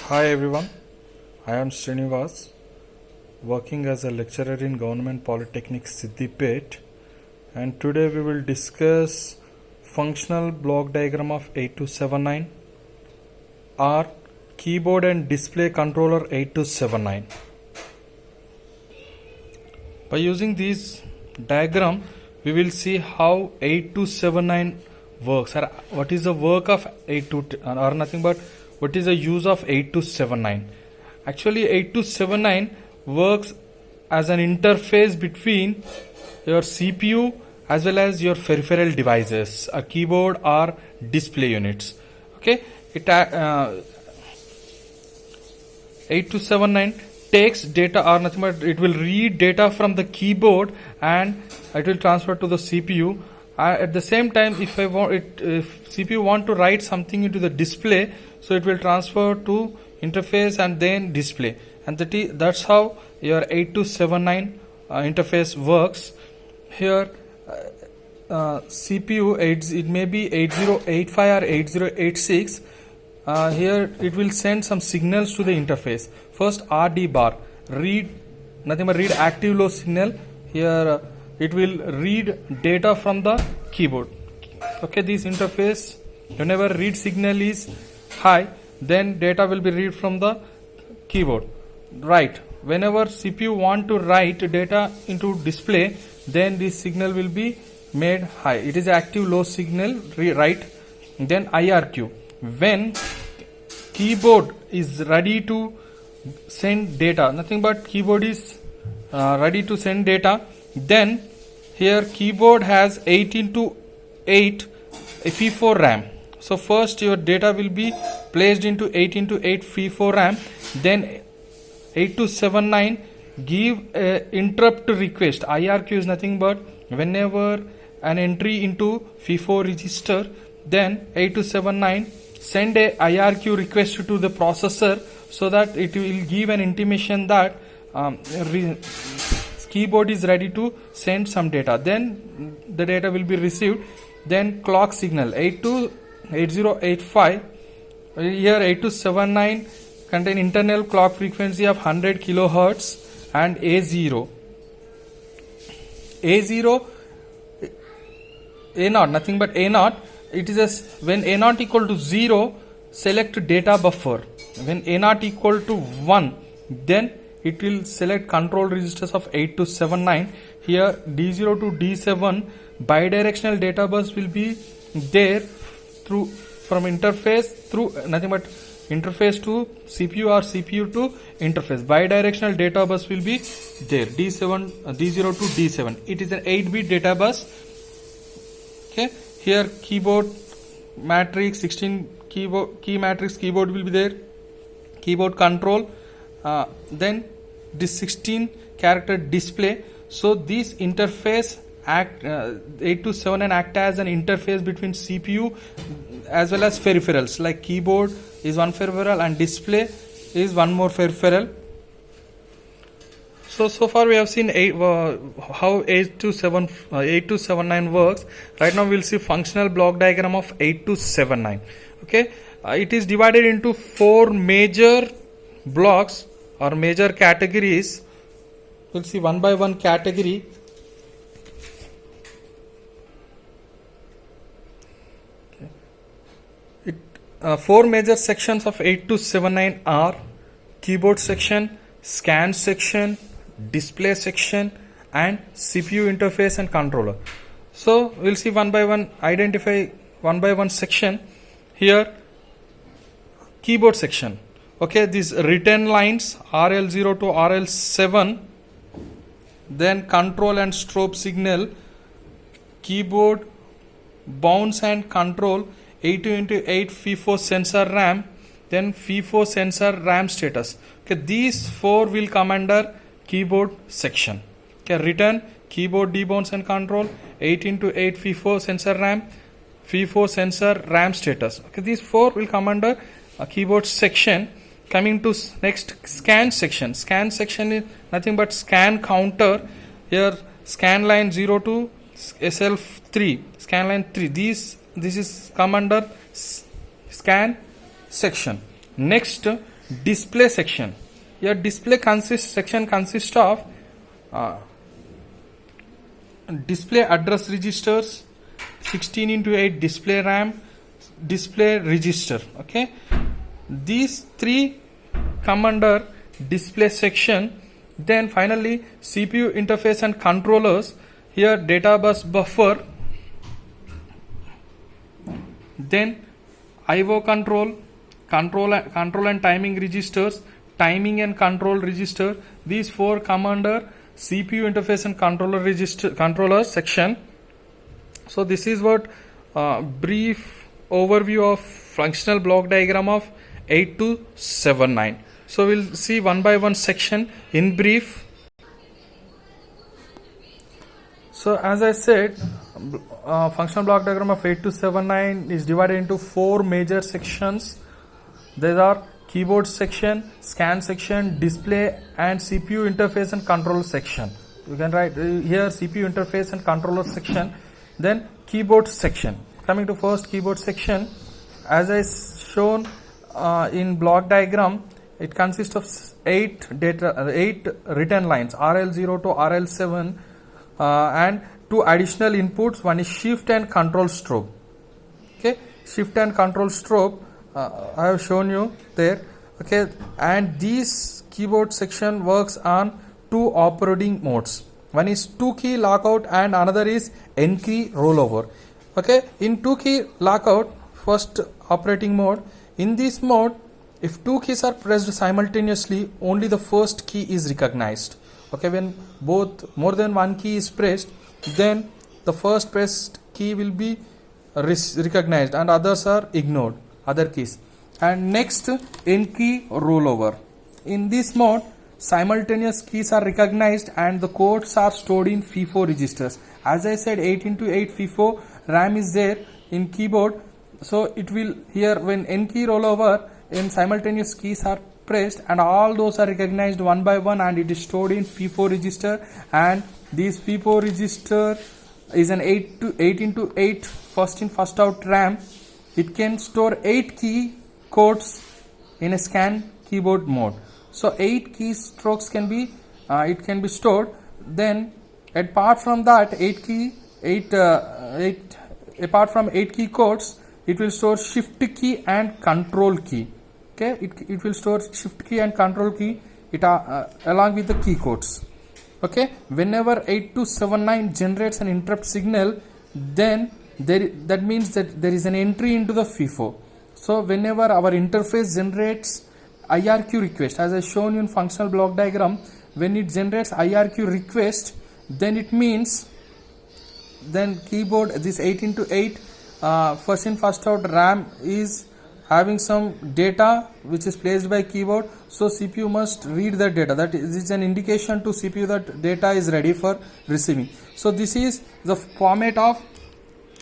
Hi everyone, I am Srinivas, working as a lecturer in Government Polytechnic Siddipet, and today we will discuss functional block diagram of 8279 or keyboard and display controller 8279. By using this diagram, we will see how 8279 works, or what is the work of 82, or nothing but what is the use of 8279. Actually 8279 works as an interface between your CPU as well as your peripheral devices, a keyboard or display units. Okay, 8279 takes data, or nothing but it will read data from the keyboard and it will transfer to the CPU. At the same time, if CPU want to write something into the display, so it will transfer to interface and then display, and that's how your 8279 interface works. Here CPU it may be 8085 or 8086. Here it will send some signals to the interface. First, RD bar, read, nothing but read active low signal. Here it will read data from the keyboard. Okay, this interface, whenever read signal is high, then data will be read from the keyboard. Right, whenever CPU want to write data into display, then this signal will be made high. It is active low signal, right? Then IRQ, when keyboard is ready to send data, nothing but keyboard is ready to send data, then here keyboard has 8 into 8 FE4 RAM. So first your data will be placed into 8 into 8 FE4 RAM, then 8279 give interrupt request. IRQ is nothing but whenever an entry into FE4 register, then 8279 send a IRQ request to the processor, so that it will give an intimation that keyboard is ready to send some data. Then the data will be received. Then clock signal 8085. Here 8279 contain internal clock frequency of 100 kilohertz and A0. A0, nothing but A0. It is when A0 equal to 0, select data buffer. When A0 equal to 1, then it will select control registers of 8279. Here D0 to D7 bidirectional data bus will be there from interface through nothing but interface to CPU or CPU to interface. Bidirectional data bus will be there, D0 to D7. It is an 8-bit data bus. Okay, here keyboard matrix 16 key matrix keyboard will be there, keyboard control, then this 16 character display. So this interface 8279 act as an interface between CPU as well as peripherals, like keyboard is one peripheral and display is one more peripheral. So far we have seen how 8279 works. Right now we will see functional block diagram of 8279. Okay, it is divided into 4 major blocks or major categories. We'll see one by one category. Okay. 4 major sections of 8279 are keyboard section, scan section, display section, and CPU interface and controller. So we'll see one by one, identify one by one section. Here keyboard section. Okay, these written lines RL0 to RL7, then control and strobe signal, keyboard bounce and control, 82 into 8 FE4 sensor RAM, then FE4 sensor RAM status. Okay, these 4 will come under keyboard section. Okay, written, keyboard debounce and control, 8 into 8 FE4 sensor RAM, FE4 sensor RAM status. Okay, these 4 will come under a keyboard section. Coming to next, scan section. Scan section is nothing but scan counter. Here scan line 0 to SL3, scan line 3. This is come under scan section. Next, display section. Your display section consists of display address registers, 16 into 8 display RAM, display register. Okay, these three come under display section. Then finally CPU interface and controllers. Here data bus buffer, then IO control and timing registers, timing and control register. These four come under CPU interface and controller section. So this is what brief overview of functional block diagram of 8279. So we'll see one by one section in brief. So as I said, functional block diagram of 8279 is divided into four major sections. There are keyboard section, scan section, display and CPU interface and control section. You can write here CPU interface and controller section. Then keyboard section. Coming to first keyboard section, as I shown in block diagram, it consists of 8 written lines, RL0 to RL7, and 2 additional inputs. One is shift and control strobe. Okay, shift and control strobe I have shown you there. Okay, and this keyboard section works on 2 operating modes. One is 2 key lockout and another is N key rollover. Okay, in 2 key lockout, first operating mode, in this mode, if 2 keys are pressed simultaneously, only the first key is recognized. Okay, when more than one key is pressed, then the first pressed key will be recognized and others are ignored, other keys. And next, N key rollover. In this mode, simultaneous keys are recognized and the codes are stored in FIFO registers. As I said, 8 into 8 FIFO RAM is there in keyboard. So it will here when N key rollover, in simultaneous keys are pressed and all those are recognized one by one and it is stored in FIFO register. And this FIFO register is an 8 into 8 first in first out RAM. It can store 8 key codes in a scan keyboard mode. So 8 keystrokes can be stored. Then apart from that, apart from 8 key codes, it will store shift key and control key. Okay, it will store shift key and control key along with the key codes. Okay, whenever 8279 generates an interrupt signal, then that means that there is an entry into the FIFO. So whenever our interface generates IRQ request, as I shown you in functional block diagram, when it generates IRQ request, then it means then keyboard, this 8 into 8 first in first out RAM is having some data which is placed by keyboard. So CPU must read that data. That is an indication to CPU that data is ready for receiving. So this is the format of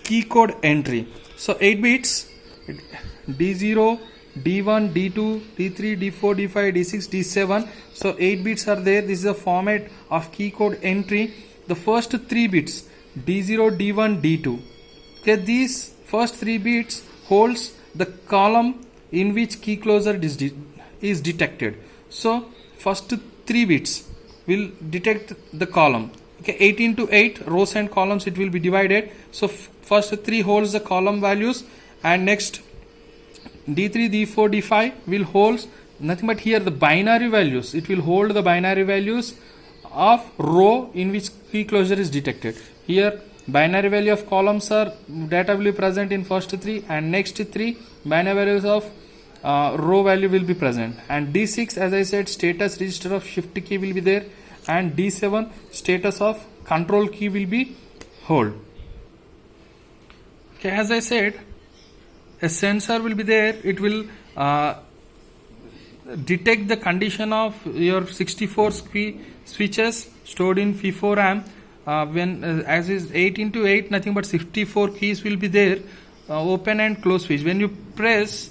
key code entry. So 8 bits, D0, D1, D2, D3, D4, D5, D6, D7. So 8 bits are there. This is the format of key code entry. The first 3 bits, D0, D1, D2. Okay, these first 3 bits holds the column in which key closure is detected. So first 3 bits will detect the column. Okay, 8 into 8 rows and columns it will be divided. So first 3 holds the column values and next D3, D4, D5 will hold nothing but here the binary values. It will hold the binary values of row in which key closure is detected. Here binary value of columns are data will be present in first 3 and next 3 binary values of row value will be present. And D6, as I said, status register of shift key will be there, and D7 status of control key will be hold. Okay, as I said, a sensor will be there. It will detect the condition of your 64 switches stored in FIFO RAM. As is 8 into 8, nothing but 64 keys will be there, open and close switch. When you press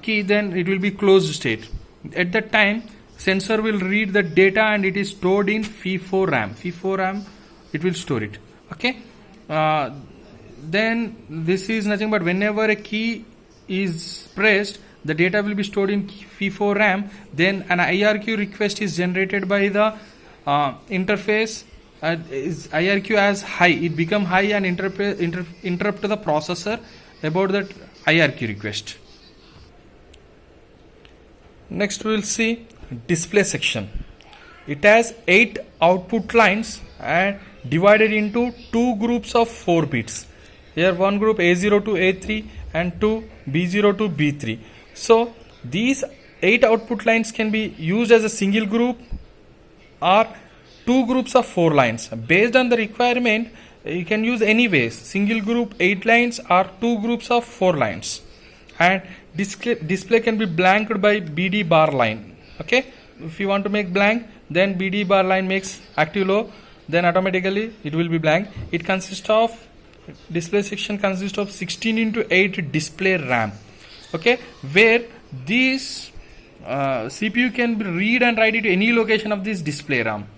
key, then it will be closed state. At that time, sensor will read the data and it is stored in FIFO RAM. FIFO RAM, it will store it. Okay. Then this is nothing but whenever a key is pressed, the data will be stored in FIFO RAM. Then an IRQ request is generated by the interface. Is IRQ as high, it become high and interrupt the processor about that IRQ request. Next we will see display section. It has 8 output lines and divided into 2 groups of 4 bits. Here one group A0 to A3 and 2 B0 to B3. So these 8 output lines can be used as a single group or 2 groups of 4 lines. Based on the requirement, you can use any ways, single group 8 lines or 2 groups of 4 lines. And display can be blanked by BD bar line. Okay, if you want to make blank, then BD bar line makes active low, then automatically it will be blank. It consists of, display section consists of 16 into 8 display RAM. Okay, where this CPU can read and write it to any location of this display RAM.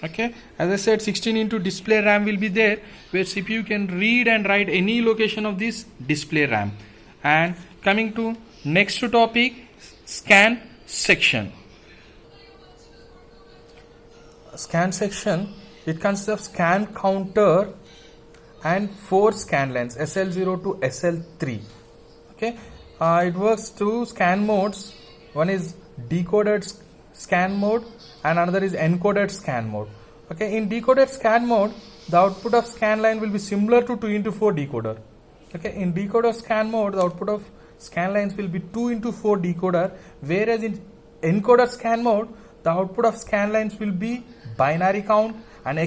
Okay, as I said, 16 into display RAM will be there, where CPU can read and write any location of this display RAM. And coming to next topic, scan section. Scan section, it consists of scan counter and 4 scan lines, SL0 to SL3. Okay, it works 2 scan modes. One is decoded scan mode and another is encoded scan mode. Okay, in decoded scan mode, the output of scan line will be similar to 2 into 4 decoder. Okay, in decoder scan mode, the output of scan lines will be 2 into 4 decoder, whereas in encoder scan mode, the output of scan lines will be binary count, and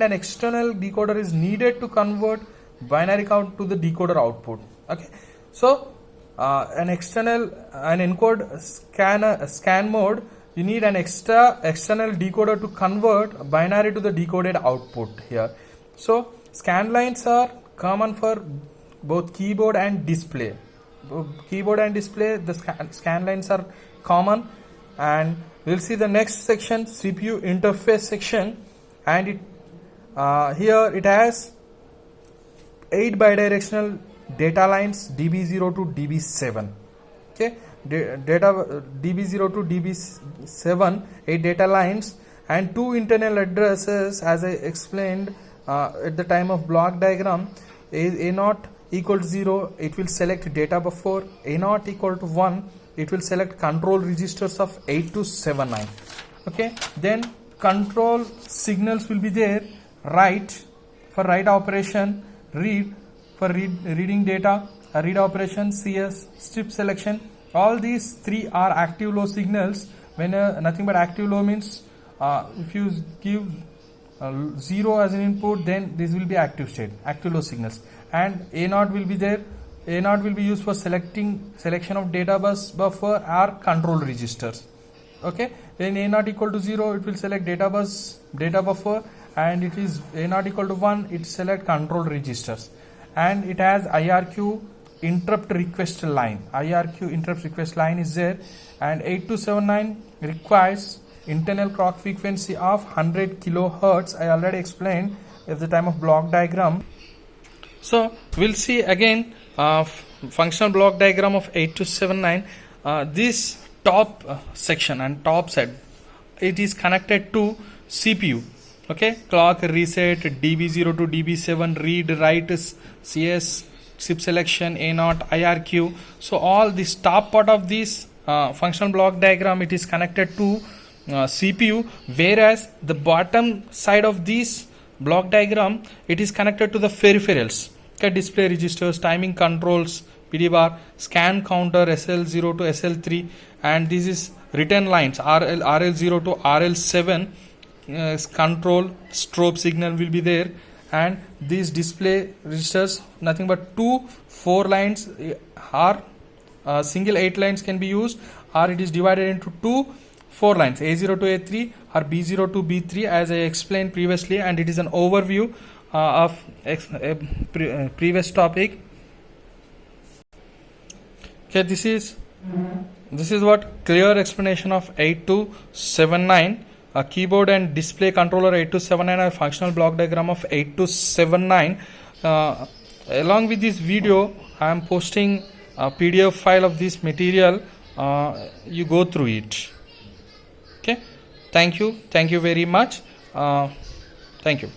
an external decoder is needed to convert binary count to the decoder output. Okay, so an encode scan mode, you need an external decoder to convert binary to the decoded output here. So scan lines are common for both keyboard and display. Keyboard and display, the scan lines are common. And we'll see the next section, CPU interface section, and it here it has 8 bidirectional data lines, DB0 to DB7. Okay, data DB0 to DB7, 8 data lines and 2 internal addresses, as I explained at the time of block diagram. A0 equal to 0, it will select data buffer. A0 equal to 1, it will select control registers of 8 to 79. Okay, then control signals will be there. Write for write operation, read for reading data, read operation, CS, strip selection. All these 3 are active low signals. When nothing but active low means if you give 0 as an input, then this will be active state, active low signals. And A0 will be there. A0 will be used for selection of data bus buffer or control registers. Okay, when A0 equal to 0, it will select data buffer, and it is A0 equal to 1, it select control registers. And it has IRQ interrupt request line. IRQ interrupt request line is there, and 8279 requires internal clock frequency of 100 kilohertz. I already explained at the time of block diagram. So we'll see again functional block diagram of 8279. This top section and top side, it is connected to CPU. Okay, clock reset, DB0 to DB7, read, write, CS, SIP selection, A0, IRQ. So all this top part of this functional block diagram, it is connected to CPU, whereas the bottom side of this block diagram, it is connected to the peripherals. Okay, display registers, timing controls, PD bar, scan counter, SL0 to SL3, and this is written lines, RL0 to RL7, control, strobe signal will be there, and these display registers, nothing but 2 4 lines are single 8 lines can be used, or it is divided into 2 4 lines, A0 to A3 or B0 to B3, as I explained previously, and it is an overview of previous topic. Okay, this is what clear explanation of 8279. A keyboard and display controller 8279, a functional block diagram of 8279. Along with this video, I am posting PDF file of this material, you go through it. Okay, thank you very much. Thank you.